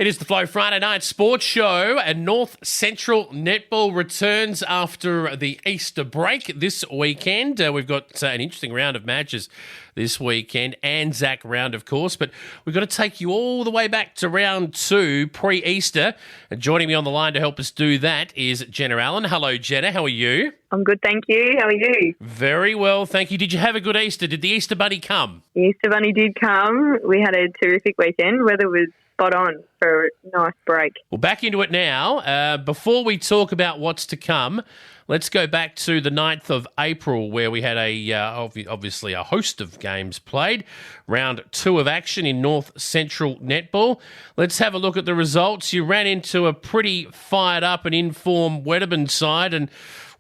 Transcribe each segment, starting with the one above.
It is the Flow Friday Night Sports Show, and North Central Netball returns after the Easter break this weekend. We've got an interesting round of matches this weekend, Anzac round, of course, but we've got to take you all the way back to round two, pre-Easter. And joining me on the line to help us do that is Jenna Allan. Hello, Jenna. How are you? I'm good, thank you. How are you? Very well, thank you. Did you have a good Easter? Did the Easter Bunny come? The Easter Bunny did come. We had a terrific weekend. Weather was spot on for a nice break. Well, back into it now. Before we talk about what's to come, let's go back to the 9th of April, where we had obviously a host of games played. Round two of action in North Central Netball. Let's have a look at the results. You ran into a pretty fired up and in-form Wedderburn side, and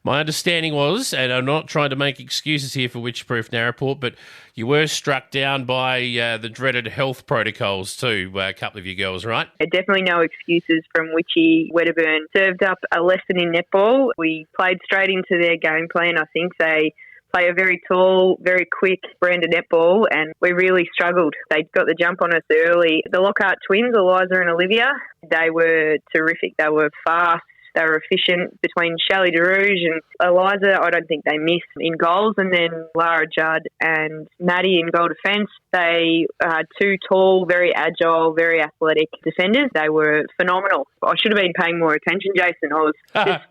my understanding was, and I'm not trying to make excuses here for Witchproof Narraport, but you were struck down by the dreaded health protocols too, a couple of you girls, right? Definitely no excuses from Witchy. Wedderburn served up a lesson in netball. We played straight into their game plan. I think they play a very tall, very quick brand of netball, and we really struggled. They got the jump on us early. The Lockhart twins, Eliza and Olivia, they were terrific. They were fast. They were efficient between Shelley DeRouge and Eliza. I don't think they missed in goals. And then Lara Judd and Maddie in goal defence. They are two tall, very agile, very athletic defenders. They were phenomenal. I should have been paying more attention, Jason. I was just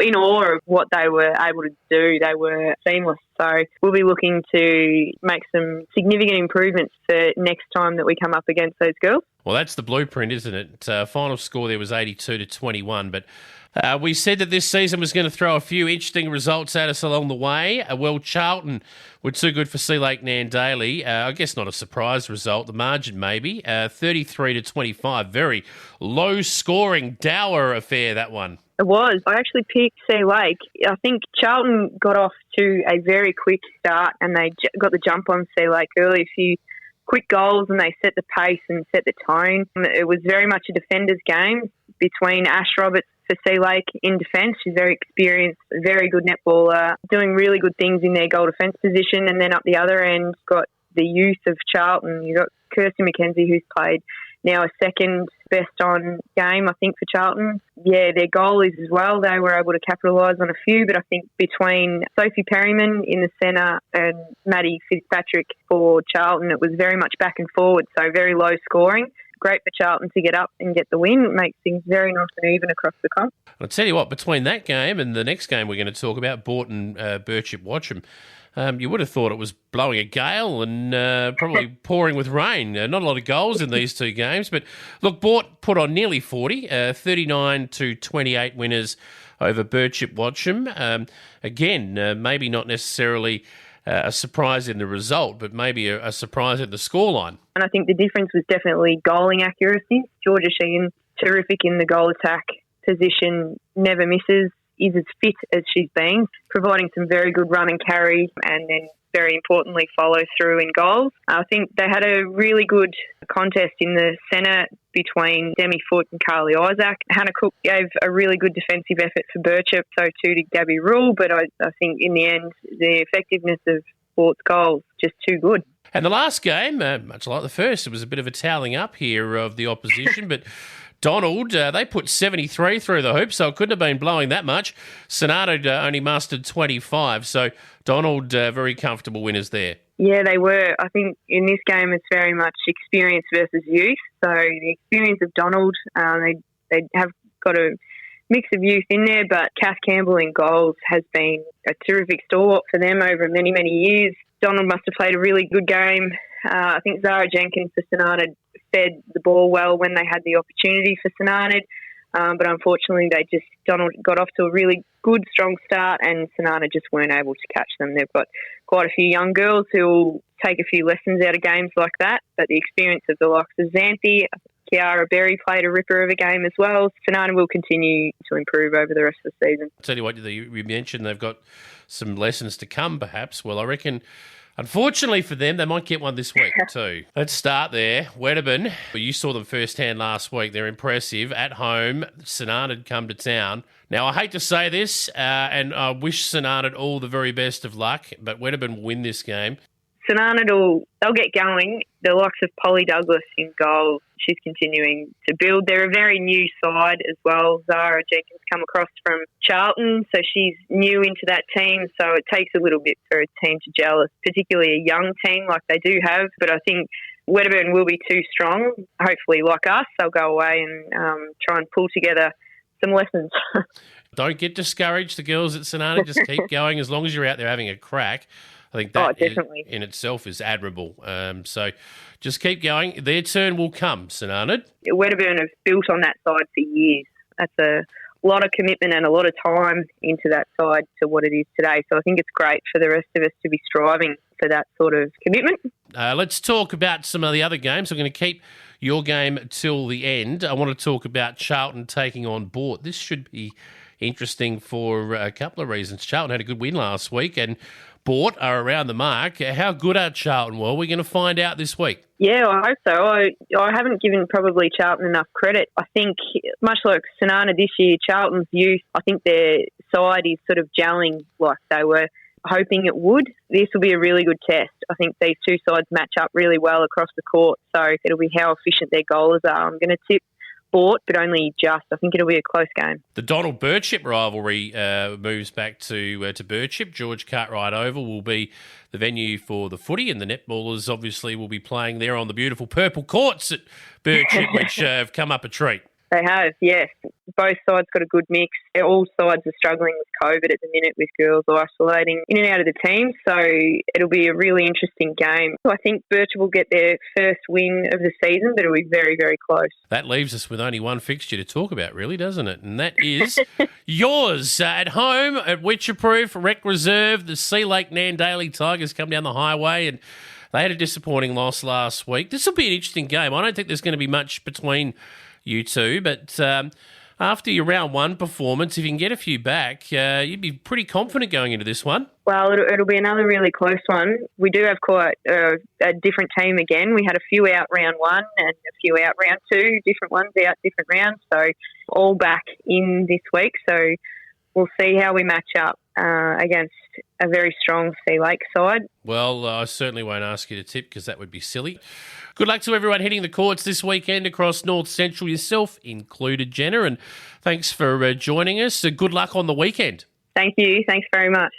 in awe of what they were able to do. They were seamless. So we'll be looking to make some significant improvements for next time that we come up against those girls. Well, that's the blueprint, isn't it? Final score there was 82-21, but we said that this season was going to throw a few interesting results at us along the way. Charlton were too good for Sea Lake Nandaly. I guess not a surprise result. The margin maybe 33-25. Very low scoring, dour affair, that one. It was. I actually picked Sea Lake. I think Charlton got off to a very quick start, and they got the jump on Sea Lake early. A few quick goals, and they set the pace and set the tone. It was very much a defender's game between Ash Roberts for Sea Lake in defence. She's very experienced, very good netballer, doing really good things in their goal defence position. And then up the other end, got the youth of Charlton. You've got Kirsty McKenzie, who's played now a second best on game, I think, for Charlton. Yeah, their goalies as well. They were able to capitalise on a few, but I think between Sophie Perryman in the centre and Maddie Fitzpatrick for Charlton, it was very much back and forward, so very low scoring. Great for Charlton to get up and get the win. It makes things very nice and even across the comp. I'll tell you what, between that game and the next game we're going to talk about, Bourton Birchip Watcham, you would have thought it was blowing a gale and probably pouring with rain. Not a lot of goals in these two games. But look, Bort put on nearly 40, 39-28 winners over Birchip Watcham. Again, maybe not necessarily a surprise in the result, but maybe a surprise in the scoreline. And I think the difference was definitely goaling accuracy. Georgia Sheehan, terrific in the goal attack position, never misses, is as fit as she's been, providing some very good run and carry, and then very importantly follow through in goals. I think they had a really good contest in the centre between Demi Foote and Carly Isaac. Hannah Cook gave a really good defensive effort for Birchip, so too did Gabby Rule, but I think in the end the effectiveness of Fort's goals just too good. And the last game, much like the first, it was a bit of a toweling up here of the opposition, but Donald, they put 73 through the hoop, so it couldn't have been blowing that much. Sonata only mustered 25, so Donald, very comfortable winners there. Yeah, they were. I think in this game it's very much experience versus youth. So the experience of Donald, they have got a mix of youth in there, but Kath Campbell in goals has been a terrific stalwart for them over many, many years. Donald must have played a really good game. I think Zara Jenkins for Sonata fed the ball well when they had the opportunity for Sonata, but unfortunately Donald got off to a really good, strong start, and Sonata just weren't able to catch them. They've got quite a few young girls who will take a few lessons out of games like that, but the experience of the likes of Xanthi, Kiara Berry played a ripper of a game as well. Sonata will continue to improve over the rest of the season. I'll tell you what, you mentioned they've got some lessons to come perhaps. Well, I reckon, unfortunately for them, they might get one this week too. Let's start there. Wedderburn, you saw them firsthand last week. They're impressive. At home, Sonata had come to town. Now, I hate to say this, and I wish Sonata all the very best of luck, but Wedderburn will win this game. They'll get going. The likes of Polly Douglas in goals, she's continuing to build. They're a very new side as well. Zara Jenkins come across from Charlton, so she's new into that team. So it takes a little bit for a team to gel, particularly a young team like they do have. But I think Wedderburn will be too strong. Hopefully, like us, they'll go away and try and pull together some lessons. Don't get discouraged, the girls at St Arnaud. Just keep going as long as you're out there having a crack. I think that in itself is admirable. So just keep going. Their turn will come, St Arnaud. Wedderburn have built on that side for years. That's a lot of commitment and a lot of time into that side to what it is today. So I think it's great for the rest of us to be striving for that sort of commitment. Let's talk about some of the other games. I'm going to keep your game till the end. I want to talk about Charlton taking on Bort. This should be interesting for a couple of reasons. Charlton had a good win last week and Bort are around the mark. How good are Charlton? Well, we're going to find out this week. Yeah, I hope so. I haven't given probably Charlton enough credit. I think, much like St Arnaud this year, Charlton's youth, I think their side is sort of gelling like they were hoping it would. This will be a really good test. I think these two sides match up really well across the court, so it'll be how efficient their goalers are. I'm going to tip Bort, but only just. I think it'll be a close game. The Donald Birchip rivalry moves back to Birchip. George Cartwright Oval will be the venue for the footy, and the netballers obviously will be playing there on the beautiful purple courts at Birchip, which have come up a treat. They have, yes. Both sides got a good mix. All sides are struggling with COVID at the minute, with girls isolating in and out of the team. So it'll be a really interesting game. I think Birchip will get their first win of the season, but it'll be very, very close. That leaves us with only one fixture to talk about, really, doesn't it? And that is yours. At home at Witcherproof, Rec Reserve, the Sea Lake Nandaly Tigers come down the highway and they had a disappointing loss last week. This will be an interesting game. I don't think there's going to be much between you two, but after your round one performance, if you can get a few back, you'd be pretty confident going into this one. Well, it'll be another really close one. We do have quite a different team again. We had a few out round one and a few out round two, different ones out different rounds, so all back in this week. So we'll see how we match up against a very strong Sea Lake side. Well, I certainly won't ask you to tip because that would be silly. Good luck to everyone hitting the courts this weekend across North Central, yourself included, Jenna, and thanks for joining us. Good luck on the weekend. Thank you. Thanks very much.